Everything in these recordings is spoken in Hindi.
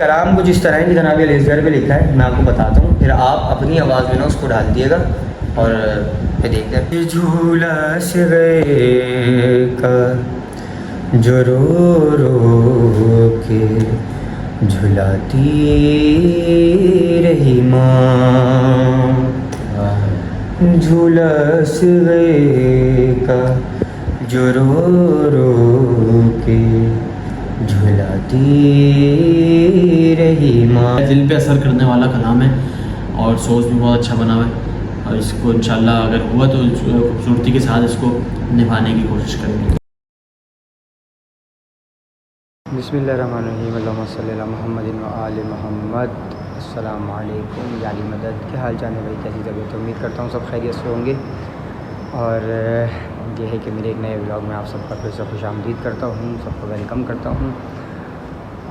कलाम कुछ इस तरह है कि जनाब अलीज़गर पे लिखा है, मैं आपको बताता हूँ, फिर आप अपनी आवाज़ में ना उसको डाल दिएगा और फिर देखते हैं। झूला से गए का जो रो रो के झुलाती रही माँ, झूला से गए का जो रो रो के झुलाती रही माँ। दिल पे असर करने वाला कलाम है और सोच भी बहुत अच्छा बना हुआ है और इसको इंशाल्लाह अगर हुआ तो खूबसूरती के साथ इसको निभाने की कोशिश करेंगे। बिस्मिल्लाहिर्रहमानिर्रहीम, अल्लाहुम्मा सल्ली अला मुहम्मदिन व आले मोहम्मद। अस्सलामु अलैकुम याली मदद। क्या हाल चाल है भाई, कैसी तबीयत? उम्मीद करता हूँ सब खैरियत से होंगे। और ये है कि मेरे एक नए व्लॉग में आप सबका फिर से खुशामदीद करता हूँ, सबको वेलकम करता हूँ।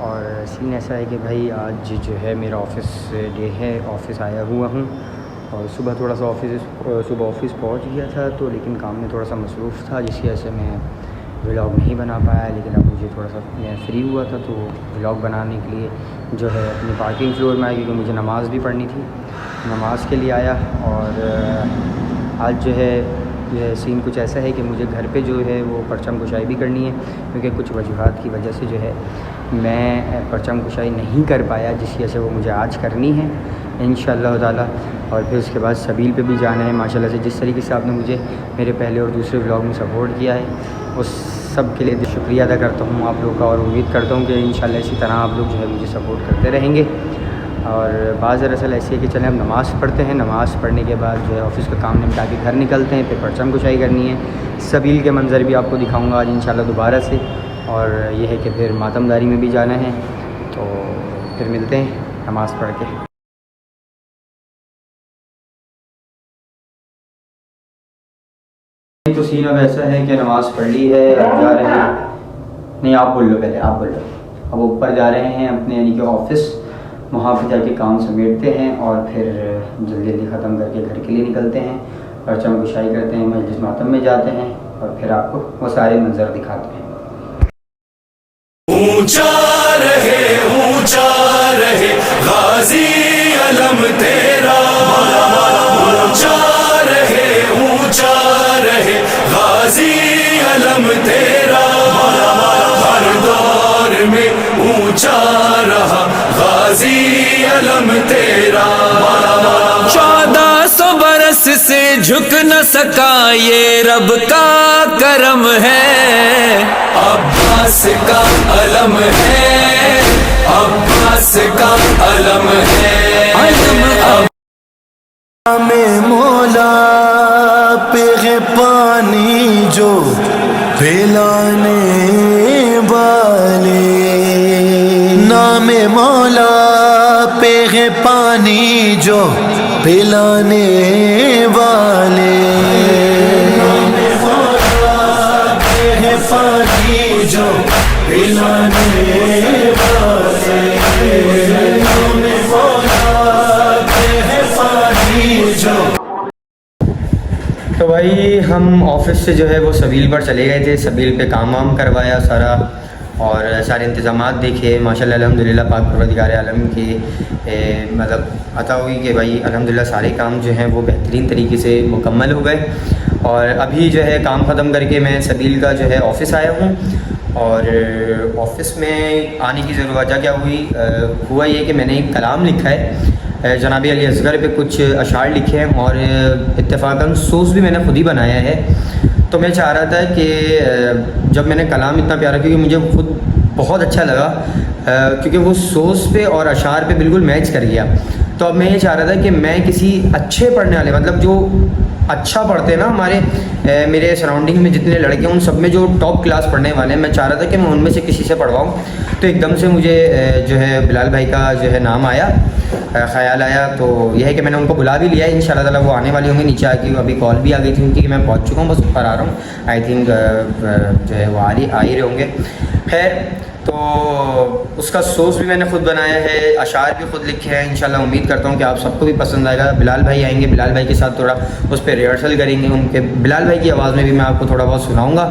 और सीन ऐसा है कि भाई आज जो है मेरा ऑफ़िस डे है, ऑफ़िस आया हुआ हूँ और सुबह थोड़ा सा सुबह ऑफ़िस पहुँच गया था तो लेकिन काम में थोड़ा सा मसरूफ़ था जिसकी वजह से मैं व्लॉग नहीं बना पाया। लेकिन अब मुझे थोड़ा सा मैं फ्री हुआ था तो व्लॉग बनाने के लिए जो है अपनी पार्किंग फ्लोर में आया, क्योंकि मुझे नमाज़ भी पढ़नी थी, नमाज़ के लिए आया। और आज जो है ये सीन कुछ ऐसा है कि मुझे घर पे जो है वो परचम कुशाई भी करनी है, क्योंकि कुछ वजूहात की वजह से जो है मैं परचम कुशाई नहीं कर पाया, जिसकी वजह से वो मुझे आज करनी है इंशाअल्लाह ताला। और फिर उसके बाद सबील पे भी जाना है। माशाल्लाह से जिस तरीके से आपने मुझे मेरे पहले और दूसरे व्लॉग में सपोर्ट किया है उस सब के लिए शुक्रिया अदा करता हूँ आप लोगों का, और उम्मीद करता हूँ कि इंशाअल्लाह इसी तरह आप लोग जो है मुझे सपोर्ट करते रहेंगे। और बाज़ दरअसल ऐसी है कि चलें हम नमाज़ पढ़ते हैं, नमाज़ पढ़ने के बाद जो है ऑफ़िस का काम निपटा के घर निकलते हैं, फिर परचम कुशाई करनी है। सबील के मंज़र भी आपको दिखाऊँगा आज इंशाअल्लाह दोबारा से। और ये है कि फिर मातमदारी में भी जाना है, तो फिर मिलते हैं नमाज़ पढ़ के। तो सीन अब ऐसा है कि नमाज़ पढ़ ली है, अब जा रहे हैं। नहीं, आप बोल लो पहले, आप बोल लो। अब ऊपर जा रहे हैं अपने यानी कि ऑफ़िस, वहाँ पर जाके काम समेटते हैं और फिर जल्दी जल्दी ख़त्म करके घर के लिए निकलते हैं, परचम कुशाई करते हैं, मजलिस मातम में जाते हैं और फिर आपको वो सारे मंजर दिखाते हैं। ऊंचा रहे गाजी अलम तेरा, ऊंचा रहे गाजी अलम तेरा, हर दौर में ऊंचा रहा गाजी अलम तेरा। 1400 बरस से झुक न सका ये रब का करम है, अब्बास का अलम है, अब्बास का अलम है। में मौला पे है पानी जो पिलाने वाले, नाम मौला पे है पानी जो पिलाने वाले, नाम मौला पे है पानी जो पिलाने वाले, नाम मौला पे है पानी जो। तो भाई हम ऑफ़िस से जो है वो सबील पर चले गए थे, सबील पे काम वाम करवाया सारा और सारे इंतज़ामात देखे। माशाल्लाह अल्हम्दुलिल्लाह पाक परवरदिगार आलम की मतलब अता हुई कि भाई अल्हम्दुलिल्लाह सारे काम जो हैं वो बेहतरीन तरीके से मुकम्मल हो गए। और अभी जो है काम ख़त्म करके मैं सबील का जो है ऑफ़िस आया हूँ। और ऑफ़िस में आने की ज़रूरत वजह क्या हुआ ये कि मैंने एक कलाम लिखा है, जनाब अलीज़गर पे कुछ अशार लिखे हैं और इत्तेफ़ाक़न सोर्स भी मैंने ख़ुद ही बनाया है। तो मैं चाह रहा था कि जब मैंने कलाम इतना प्यारा, क्योंकि मुझे खुद बहुत अच्छा लगा क्योंकि वो सोर्स पे और अशार पे बिल्कुल मैच कर गया। तो अब मैं ये चाह रहा था कि मैं किसी अच्छे पढ़ने वाले, मतलब जो अच्छा पढ़ते हैं ना मेरे सराउंडिंग में जितने लड़के हैं उन सब में जो टॉप क्लास पढ़ने वाले हैं, मैं चाह रहा था कि मैं उनमें से किसी से पढ़वाऊँ। तो एकदम से मुझे जो है बिलाल भाई का जो है नाम आया, ख़्याल आया। तो यह है कि मैंने उनको बुला भी लिया है, इंशाल्लाह ताला वो आने वाले होंगे नीचे आके। अभी कॉल भी आ गई थी उनकी कि मैं पहुंच चुका हूँ, बस ऊपर आ रहा हूँ। आई थिंक जो है वो आ ही रहे होंगे। खैर, तो उसका सोर्स भी मैंने खुद बनाया है, अशार भी खुद लिखे हैं। इंशाल्लाह उम्मीद करता हूँ कि आप सबको भी पसंद आएगा। बिलाल भाई आएंगे, बिलाल भाई के साथ थोड़ा उस पर रिहर्सल करेंगे, उनके बिलाल भाई की आवाज़ में भी मैं आपको थोड़ा बहुत सुनाऊँगा।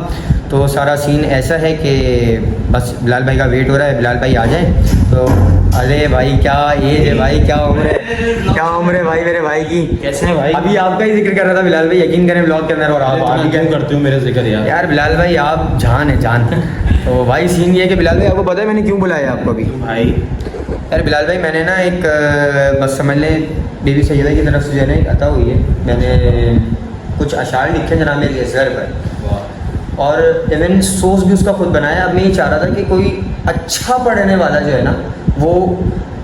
तो सारा सीन ऐसा है कि बस बिलाल भाई का वेट हो रहा है, बिलाल भाई आ जाएं तो। अरे भाई क्या एज है भाई, क्या उम्र है भाई मेरे भाई की। कैसे हैं भाई? अभी आपका ही जिक्र कर रहा था बिलाल भाई, यकीन करें ब्लॉग के अंदर, और आप क्यों करते हो मेरे जिक्र यार? यार बिलाल भाई आप जान है जान। तो भाई सीन ये है कि बिलाल भाई आपको पता है मैंने क्यों बुलाया आपको अभी? भाई यार बिलाल भाई मैंने ना एक बस समझ लें बीबी सैयदा की तरफ से जो है ना एक अता हुई है, मैंने कुछ अशार लिखे जनाब मेरे अज़हर पर, और इवन सोर्स भी उसका खुद बनाया। अब मैं ये चाह रहा था कि कोई अच्छा पढ़ने वाला जो है ना वो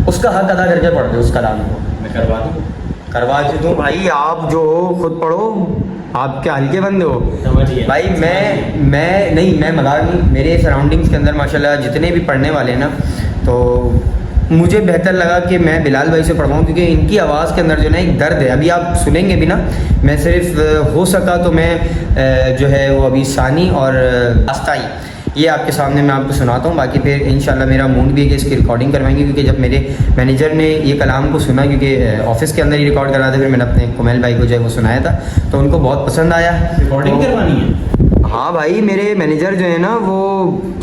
उसका हक अदा करके पढ़ दे उस कलाम को। मैं करवा दूँ दूँ भाई, आप जो हो खुद पढ़ो, आप क्या हल्के बंदे हो समझिए भाई। मैं मजाक नहीं, मेरे सराउंडिंग्स के अंदर माशाल्लाह जितने भी पढ़ने वाले हैं ना, तो मुझे बेहतर लगा कि मैं बिलाल भाई से पढ़वाऊँ, क्योंकि इनकी आवाज़ के अंदर जो है ना एक दर्द है। अभी आप सुनेंगे भी ना, मैं सिर्फ हो सका तो मैं जो है वो अभी सानी और आस्ताई ये आपके सामने मैं आपको सुनाता हूँ। बाकी फिर इंशाल्लाह मेरा मूड भी है कि इसकी रिकॉर्डिंग करवाएंगे, क्योंकि जब मेरे मैनेजर ने ये कलाम को सुना, क्योंकि ऑफिस के अंदर ही रिकॉर्ड करा था, फिर मैंने अपने कुमैल भाई को जो है वो सुनाया था, तो उनको बहुत पसंद आया। रिकॉर्डिंग करवानी है? हाँ भाई, मेरे मैनेजर जो है ना वो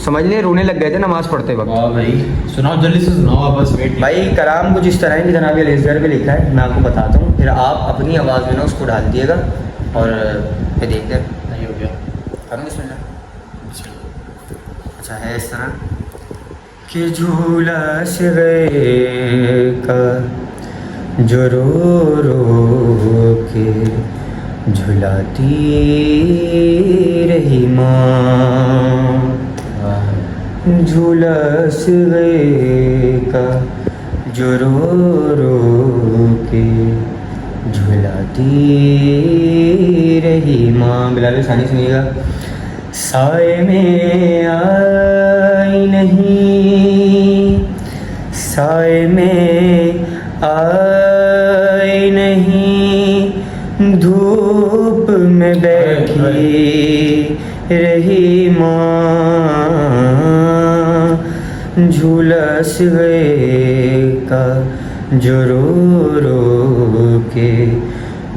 समझ लें रोने लग गए थे नमाज़ पढ़ते वक्त। वाह भाई, सुनाओ जल्दी से सुनाओ, आप बस वेट। भाई कलाम कुछ इस तरह है कि जनाब अज़हर पे लिखा है, मैं आपको बताता हूँ, फिर आप अपनी आवाज़ में ना उसको डाल दिएगा और फिर देखते हैं। नहीं हो गया? करूँ बिस्मिल्लाह। अच्छा है इस तरह कि झूला से गए का जो रो रो के झुलाती रही माँ, झूला से गए का जो रो रो के झुलाती रही माँ। बिलाल सानी सुनिएगा। साए में आई नहीं, साए में आई नहीं, धूप में बैठी रही माँ, झुलस गए का जो रो रो के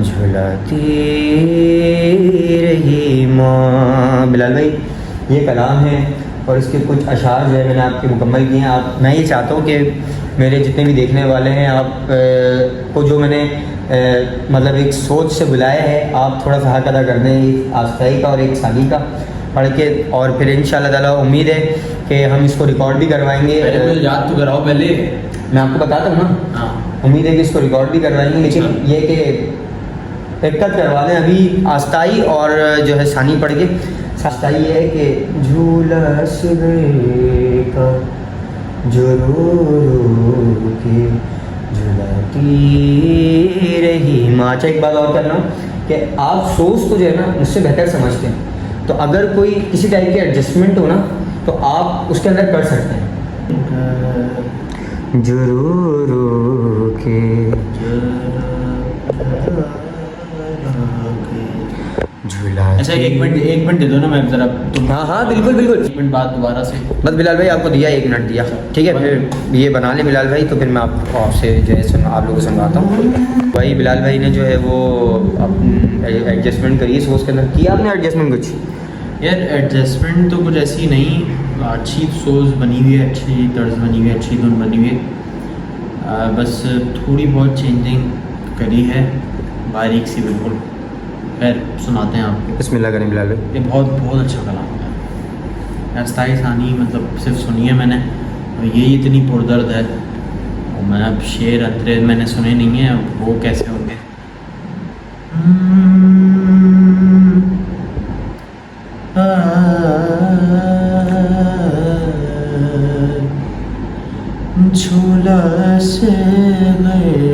झुलाती रही माँ। बिलाल भाई ये कलाम है और इसके कुछ अशार जो है मैंने आपके मुकम्मल किए हैं। आप मैं ये चाहता हूँ कि मेरे जितने भी देखने वाले हैं, आप को जो मैंने मतलब एक सोच से बुलाया है, आप थोड़ा सा हक अदा कर दें एक आस्ताई का और एक सानी का पढ़ के, और फिर इंशाल्लाह ताला उम्मीद है कि हम इसको रिकॉर्ड भी करवाएंगे। याद तो कराओ पहले, मैं आपको बताता हूँ ना। हाँ, उम्मीद है कि इसको रिकॉर्ड भी करवाएंगे, लेकिन ये कि एक करवा दें अभी आस्ताई और जो है सानी पढ़ के। आस्ताई ये है कि झूला से गए का जो रो रो के झुलाती रही माँ। अच्छा एक बात और करना कि आप सोच को जो है ना मुझसे बेहतर समझते हैं, तो अगर कोई किसी टाइप की एडजस्टमेंट हो ना तो आप उसके अंदर कर सकते हैं। जो रो रो के झूला। अच्छा एक मिनट दे दो ना, मैं जरा तुम। हाँ बिल्कुल बिल्कुल, एक मिनट बाद दोबारा से। बस बिलाल भाई आपको दिया 1 मिनट दिया, ठीक है। फिर ये बना ले बिलाल भाई, तो फिर मैं आपसे जो है आप लोगों को सुनवाता हूँ। भाई बिलाल भाई ने जो है वो एडजस्टमेंट करी है सोच के अंदर। किया आपने एडजस्टमेंट कुछ? यार एडजस्टमेंट तो कुछ ऐसी नहीं, अच्छी सोच बनी हुई है, अच्छी तर्ज बनी हुई है, अच्छी धुन बनी हुई है, बस थोड़ी बहुत चेंजिंग करी है, बारीक सी बिल्कुल। खैर सुनाते हैं आपको। बिस्मिल्लाह करें बिलाल भाई। ये बहुत अच्छा कलाम है। आस्ताई सानी मतलब सिर्फ सुनी है मैंने, और ये इतनी पुरदर्द है, और मैं अब शेर अंतरे मैंने सुने नहीं है, वो कैसे होंगे। झूला से गए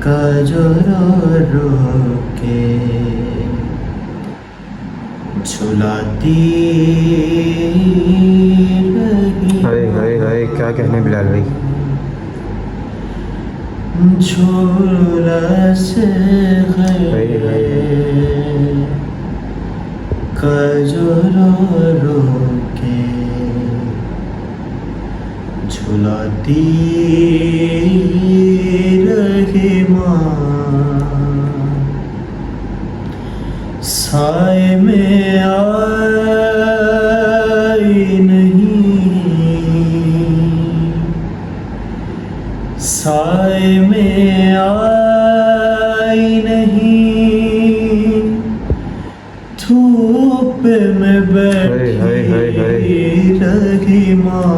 का जो रो रो के झुलाती रही। हाय क्या कहने बिलाल भाई। झूला से गए का जो रो रो के झुलाती रही माँ। साए में आई नहीं, साए में आई नहीं, धूप में बैठी रही माँ,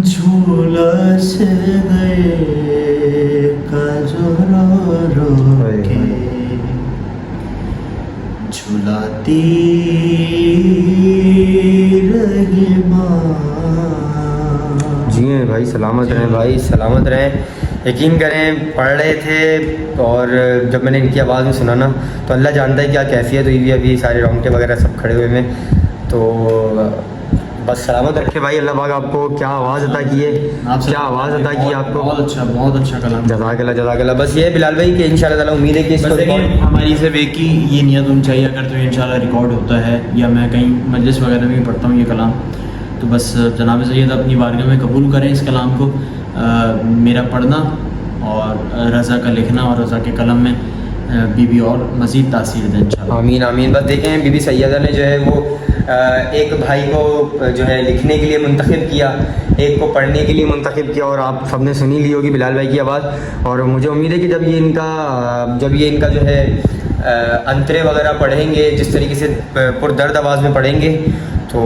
झूला से गए रो के, झुलाती रही माँ। जी भाई, सलामत रहें भाई, सलामत रहें। यकीन करें, पढ़ रहे थे और जब मैंने इनकी आवाज़ में सुना ना, तो अल्लाह जानता है क्या कैफियत हुई हुई, अभी सारे रोंगटे वगैरह सब खड़े हुए में। तो बस सलामत रखे भाई, अल्लाह पाक आपको क्या आवाज़ अता की है, क्या आवाज़ अता की आपको। बहुत अच्छा कलाम, जज़ाकल्लाह। बस ये बिलाल भाई कि इंशाल्लाह ताला उम्मीद है कि इसको हमारी सिर्फ एक ही ये नियत होनी चाहिए, अगर तो इंशाल्लाह रिकॉर्ड होता है या मैं कहीं मजलिस वगैरह में पढ़ता हूँ ये कलाम, तो बस जनाब सैयद अपनी बारगाह में कबूल करें इस कलाम को, मेरा पढ़ना और रज़ा का लिखना और रज़ा के कलम में बीबी और मज़ीद तासीर दें इंशाल्लाह। आमीन आमीन। बस देखें, बीबी सैयदा ने जो है वो एक भाई को जो है लिखने के लिए मुंतखब किया, एक को पढ़ने के लिए मुंतखब किया, और आप सब ने सुनी ली होगी बिलाल भाई की आवाज़। और मुझे उम्मीद है कि जब ये इनका जो है अंतरे वगैरह पढ़ेंगे, जिस तरीके से पुरदर्द आवाज़ में पढ़ेंगे, तो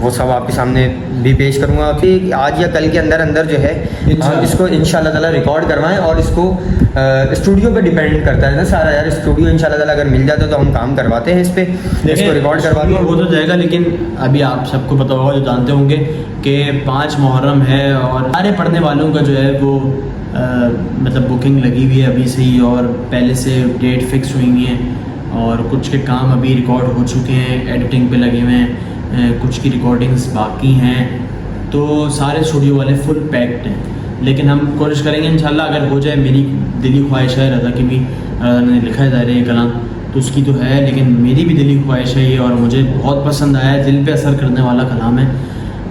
वो सब आपके सामने भी पेश करूँगा कि आज या कल के अंदर जो है हम इसको इंशाल्लाह ताला रिकॉर्ड करवाएं। और इसको स्टूडियो पे डिपेंड करता है ना सारा यार, स्टूडियो इंशाल्लाह ताला अगर मिल जाता तो हम काम करवाते हैं इस पे, इसको रिकॉर्ड करवाते हैं, हो तो जाएगा। लेकिन अभी आप सबको पता होगा, जो जानते होंगे कि 5 मुहर्रम है और सारे पढ़ने वालों का जो है वो मतलब बुकिंग लगी हुई है अभी से ही, और पहले से डेट फिक्स हुई है, और कुछ के काम अभी रिकॉर्ड हो चुके हैं, एडिटिंग पे लगे हुए हैं, कुछ की रिकॉर्डिंग्स बाकी हैं, तो सारे स्टूडियो वाले फुल पैक्ड हैं। लेकिन हम कोशिश करेंगे इंशाल्लाह, अगर हो जाए, मेरी दिली ख्वाहिश है, रज़ा की भी, रज़ा ने लिखा है ज़ाहिर ये कलाम तो उसकी तो है, लेकिन मेरी भी दिली ख्वाहिश है ये, और मुझे बहुत पसंद आया है, दिल पे असर करने वाला कलाम है,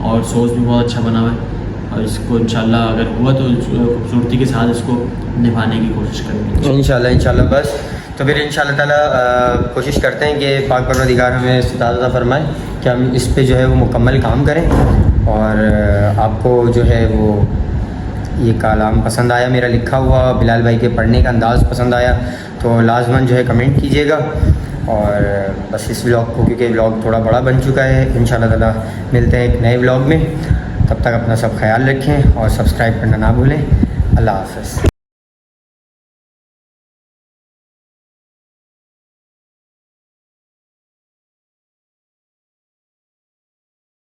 और सोच भी बहुत अच्छा बना हुआ है, और इसको इंशाल्लाह अगर हुआ तो खूबसूरती के साथ इसको निभाने की कोशिश करेंगे इंशाल्लाह। बस तो फिर इंशाल्लाह ताला कोशिश करते हैं कि पाक परवरदिगार हमें इस्तादा फरमाए कि हम इस पे जो है वो मुकम्मल काम करें। और आपको जो है वो ये कलाम पसंद आया, मेरा लिखा हुआ, बिलाल भाई के पढ़ने का अंदाज़ पसंद आया, तो लाजमन जो है कमेंट कीजिएगा। और बस इस व्लॉग को, क्योंकि व्लॉग थोड़ा बड़ा बन चुका है, इंशाल्लाह ताला मिलते हैं एक नए व्लॉग में। तब तक अपना सब ख्याल रखें और सब्सक्राइब करना ना भूलें। अल्लाह हाफ़िज़।